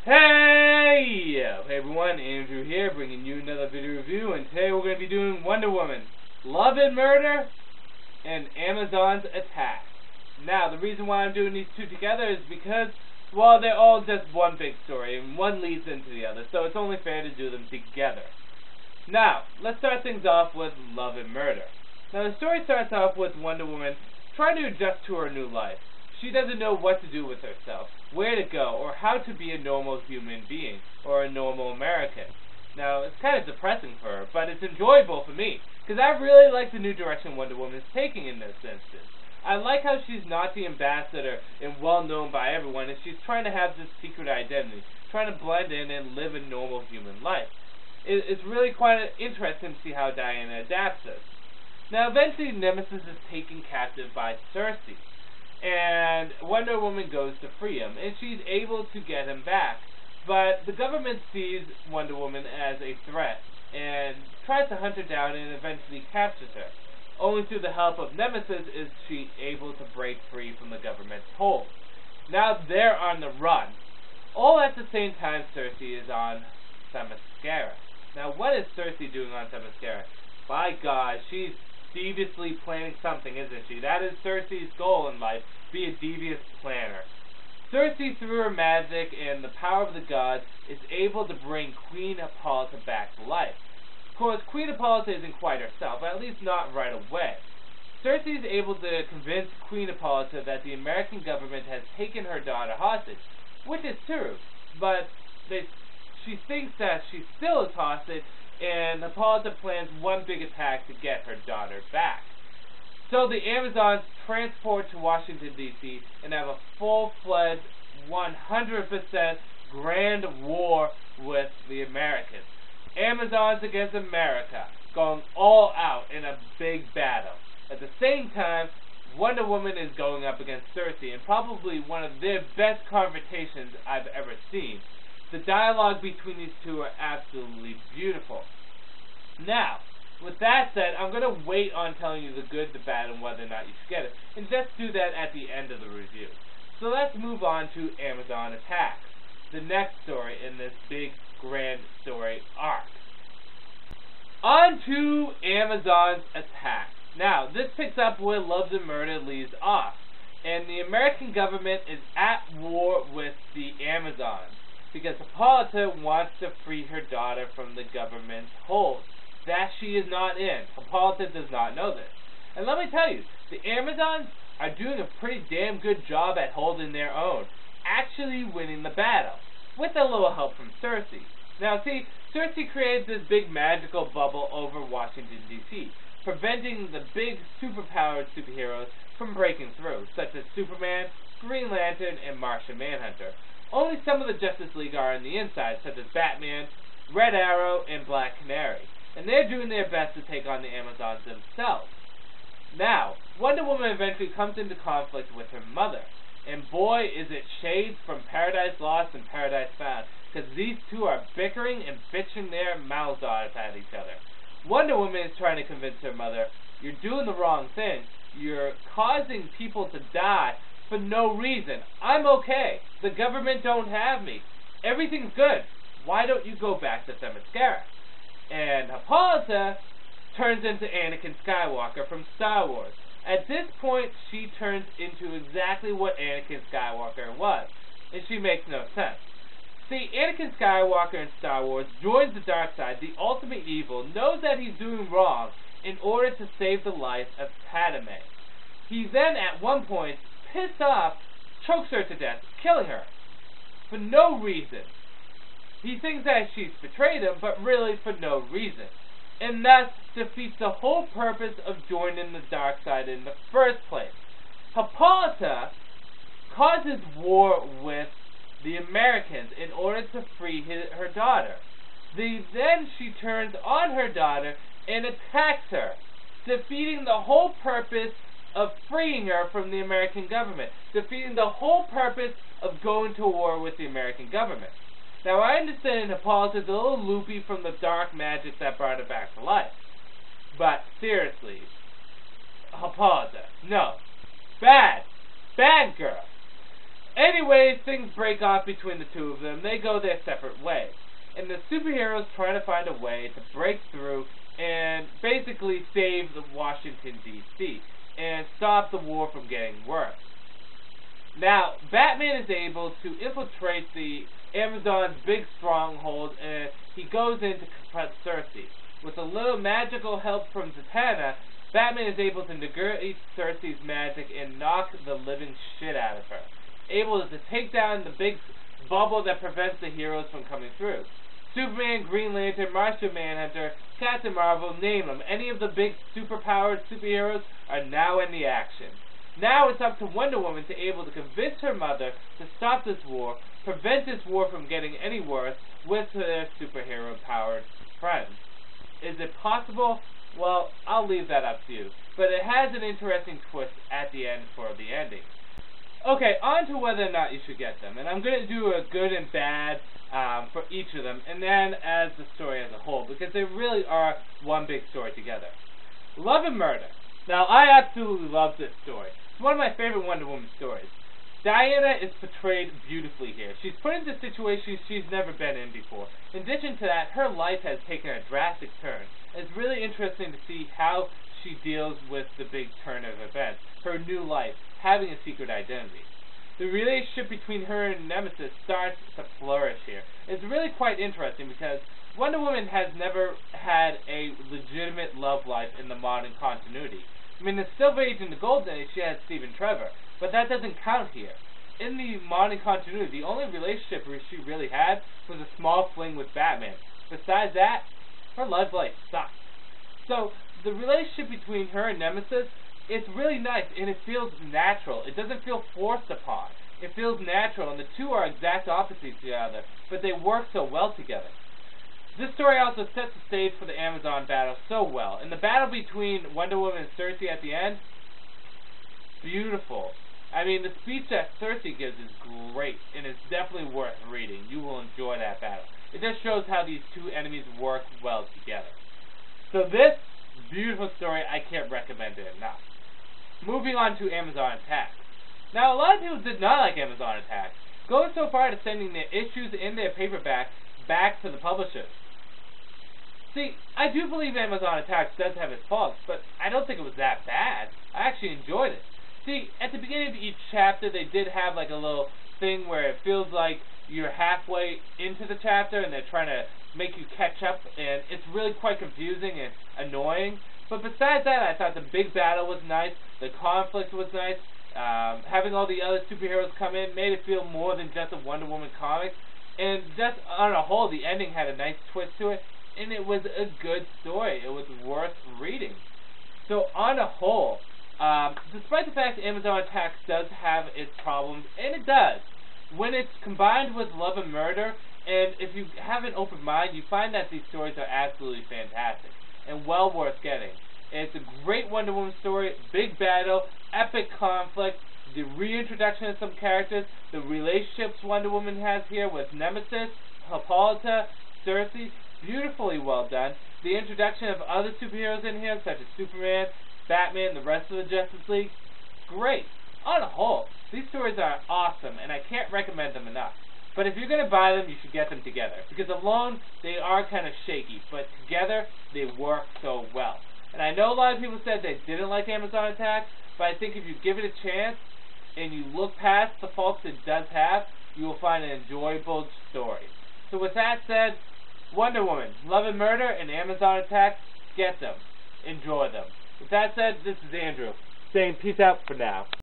Hey! Hey everyone, Andrew here, bringing you another video review, and today we're going to be doing Wonder Woman, Love and Murder, and Amazon's Attack. Now, the reason why I'm doing these two together is because, well, they're all just one big story, and one leads into the other, so it's only fair to do them together. Now, let's start things off with Love and Murder. Now, the story starts off with Wonder Woman trying to adjust to her new life. She doesn't know what to do with herself, where to go, or how to be a normal human being, or a normal American. Now, it's kind of depressing for her, but it's enjoyable for me, because I really like the new direction Wonder Woman is taking in this instance. I like how she's not the ambassador and well-known by everyone, and she's trying to have this secret identity, trying to blend in and live a normal human life. It's really quite interesting to see how Diana adapts this. Now, eventually, Nemesis is taken captive by Sersi, and Wonder Woman goes to free him, and she's able to get him back. But the government sees Wonder Woman as a threat, and tries to hunt her down and eventually captures her. Only through the help of Nemesis is she able to break free from the government's hold. Now they're on the run. All at the same time, Sersi is on Themyscira. Now what is Sersi doing on Themyscira? By God, she's deviously planning something, isn't she? That is Sersi's goal in life, be a devious planner. Sersi, through her magic and the power of the gods, is able to bring Queen Hippolyta back to life. Of course, Queen Hippolyta isn't quite herself, at least not right away. Sersi is able to convince Queen Hippolyta that the American government has taken her daughter hostage, which is true, but she thinks that she still is hostage, and Hippolyta plans one big attack to get her daughter back. So the Amazons transport to Washington, D.C. and have a full-fledged 100% grand war with the Americans. Amazons against America, going all out in a big battle. At the same time, Wonder Woman is going up against Sersi, and probably one of their best confrontations I've ever seen. The dialogue between these two are absolutely beautiful. Now, with that said, I'm going to wait on telling you the good, the bad, and whether or not you should get it, and just do that at the end of the review. So let's move on to Amazon Attacks, the next story in this big, grand story arc. On to Amazon's Attack. Now, this picks up where Love and Murder leaves off, and the American government is at war with the Amazons, because Hippolyta wants to free her daughter from the government's hold. That she is not in. Hippolyta does not know this. And let me tell you, the Amazons are doing a pretty damn good job at holding their own, actually winning the battle, with a little help from Sersi. Now see, Sersi creates this big magical bubble over Washington, D.C., preventing the big superpowered superheroes from breaking through, such as Superman, Green Lantern, and Martian Manhunter. Only some of the Justice League are on the inside, such as Batman, Red Arrow, and Black Canary, and they're doing their best to take on the Amazons themselves. Now, Wonder Woman eventually comes into conflict with her mother, and boy is it shades from Paradise Lost and Paradise Found, because these two are bickering and bitching their mouths off at each other. Wonder Woman is trying to convince her mother, you're doing the wrong thing, you're causing people to die for no reason. I'm okay. The government don't have me. Everything's good. Why don't you go back to Themyscira? And Hippolyta turns into Anakin Skywalker from Star Wars. At this point, she turns into exactly what Anakin Skywalker was, and she makes no sense. See, Anakin Skywalker in Star Wars joins the dark side, the ultimate evil, knows that he's doing wrong in order to save the life of Padme. He then, at one point, pissed off, chokes her to death, killing her, for no reason. He thinks that she's betrayed him, but really for no reason, and thus defeats the whole purpose of joining the dark side in the first place. Hippolyta causes war with the Americans in order to free her daughter. Then she turns on her daughter and attacks her, defeating the whole purpose of freeing her from the American government, defeating the whole purpose of going to war with the American government. Now, I understand Hippolyta is a little loopy from the dark magic that brought her back to life. But, seriously, Hippolyta, no. Bad. Bad girl. Anyways, things break off between the two of them. They go their separate ways. And the superheroes trying to find a way to break through and basically save the Washington, D.C. and stop the war from getting worse. Now, Batman is able to infiltrate the Amazon's big stronghold, and he goes in to confront Cersei. With a little magical help from Zatanna, Batman is able to negate Cersei's magic and knock the living shit out of her. Able to take down the big bubble that prevents the heroes from coming through. Superman, Green Lantern, Martian Manhunter, Captain Marvel, name them. Any of the big superpowered superheroes are now in the action. Now it's up to Wonder Woman to able to convince her mother to stop this war, prevent this war from getting any worse with their superhero-powered friends. Is it possible? Well, I'll leave that up to you. But it has an interesting twist at the end for the ending. Okay, on to whether or not you should get them. And I'm going to do a good and bad for each of them, and then as the story as a whole, because they really are one big story together. Love and Murder. Now, I absolutely love this story. It's one of my favorite Wonder Woman stories. Diana is portrayed beautifully here. She's put into situations she's never been in before. In addition to that, her life has taken a drastic turn. It's really interesting to see how she deals with the big turn of events, her new life, having a secret identity. The relationship between her and Nemesis starts to flourish here. It's really quite interesting because Wonder Woman has never had a legitimate love life in the modern continuity. I mean, the Silver Age and the Golden Age, she had Stephen Trevor, but that doesn't count here. In the modern continuity, the only relationship she really had was a small fling with Batman. Besides that, her love life sucks. So, the relationship between her and Nemesis, it's really nice, and it feels natural. It doesn't feel forced upon. It feels natural, and the two are exact opposites to each other, but they work so well together. This story also sets the stage for the Amazon battle so well. And the battle between Wonder Woman and Cersei at the end, beautiful. I mean, the speech that Cersei gives is great, and it's definitely worth reading. You will enjoy that battle. It just shows how these two enemies work well together. So this beautiful story, I can't recommend it enough. Moving on to Amazon Attacks. Now, a lot of people did not like Amazon Attacks, going so far to sending their issues and their paperback back to the publishers. See, I do believe Amazon Attacks does have its faults, but I don't think it was that bad. I actually enjoyed it. See, at the beginning of each chapter, they did have like a little thing where it feels like you're halfway into the chapter and they're trying to make you catch up, and it's really quite confusing and annoying. But besides that, I thought the big battle was nice, the conflict was nice, having all the other superheroes come in made it feel more than just a Wonder Woman comic, and just on a whole, the ending had a nice twist to it, and it was a good story. It was worth reading. So on a whole, despite the fact that Amazon Attacks does have its problems, and it does, when it's combined with Love and Murder, and if you have an open mind, you find that these stories are absolutely fantastic and well worth getting. It's a great Wonder Woman story, big battle, epic conflict, the reintroduction of some characters, the relationships Wonder Woman has here with Nemesis, Hippolyta, Cersei, beautifully well done. The introduction of other superheroes in here, such as Superman, Batman, the rest of the Justice League, great. On a whole, these stories are awesome, and I can't recommend them enough. But if you're going to buy them, you should get them together. Because alone, they are kind of shaky. But together, they work so well. And I know a lot of people said they didn't like Amazon Attacks, but I think if you give it a chance, and you look past the faults it does have, you will find an enjoyable story. So with that said, Wonder Woman, Love and Murder, and Amazon Attacks, get them. Enjoy them. With that said, this is Andrew, saying peace out for now.